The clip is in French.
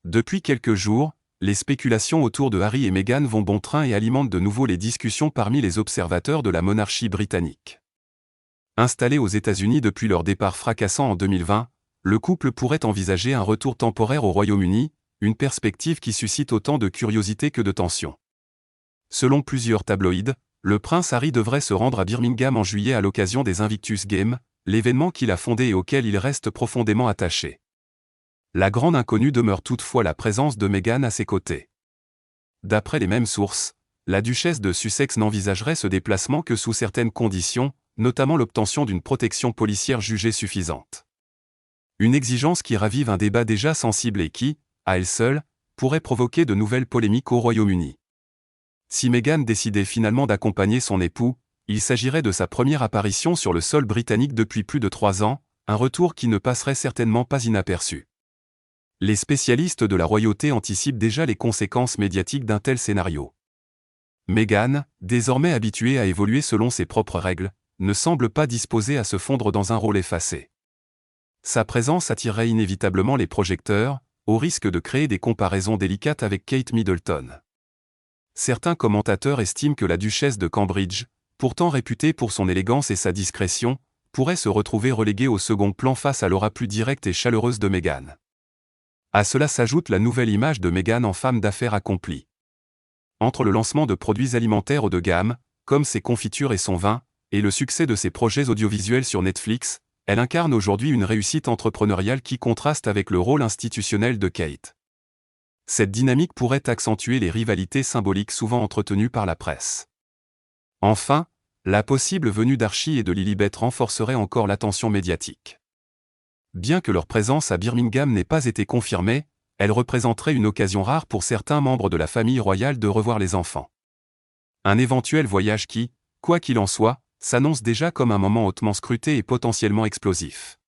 Depuis quelques jours, les spéculations autour de Harry et Meghan vont bon train et alimentent de nouveau les discussions parmi les observateurs de la monarchie britannique. Installé aux États-Unis depuis leur départ fracassant en 2020, le couple pourrait envisager un retour temporaire au Royaume-Uni, une perspective qui suscite autant de curiosité que de tension. Selon plusieurs tabloïds, le prince Harry devrait se rendre à Birmingham en juillet à l'occasion des Invictus Games, l'événement qu'il a fondé et auquel il reste profondément attaché. La grande inconnue demeure toutefois la présence de Meghan à ses côtés. D'après les mêmes sources, la duchesse de Sussex n'envisagerait ce déplacement que sous certaines conditions, notamment l'obtention d'une protection policière jugée suffisante. Une exigence qui ravive un débat déjà sensible et qui, à elle seule, pourrait provoquer de nouvelles polémiques au Royaume-Uni. Si Meghan décidait finalement d'accompagner son époux, il s'agirait de sa première apparition sur le sol britannique depuis plus de 3 ans, un retour qui ne passerait certainement pas inaperçu. Les spécialistes de la royauté anticipent déjà les conséquences médiatiques d'un tel scénario. Meghan, désormais habituée à évoluer selon ses propres règles, ne semble pas disposée à se fondre dans un rôle effacé. Sa présence attirerait inévitablement les projecteurs, au risque de créer des comparaisons délicates avec Kate Middleton. Certains commentateurs estiment que la duchesse de Cambridge, pourtant réputée pour son élégance et sa discrétion, pourrait se retrouver reléguée au second plan face à l'aura plus directe et chaleureuse de Meghan. À cela s'ajoute la nouvelle image de Meghan en femme d'affaires accomplie. Entre le lancement de produits alimentaires haut de gamme, comme ses confitures et son vin, et le succès de ses projets audiovisuels sur Netflix, elle incarne aujourd'hui une réussite entrepreneuriale qui contraste avec le rôle institutionnel de Kate. Cette dynamique pourrait accentuer les rivalités symboliques souvent entretenues par la presse. Enfin, la possible venue d'Archie et de Lilibet renforcerait encore l'attention médiatique. Bien que leur présence à Birmingham n'ait pas été confirmée, elle représenterait une occasion rare pour certains membres de la famille royale de revoir les enfants. Un éventuel voyage qui, quoi qu'il en soit, s'annonce déjà comme un moment hautement scruté et potentiellement explosif.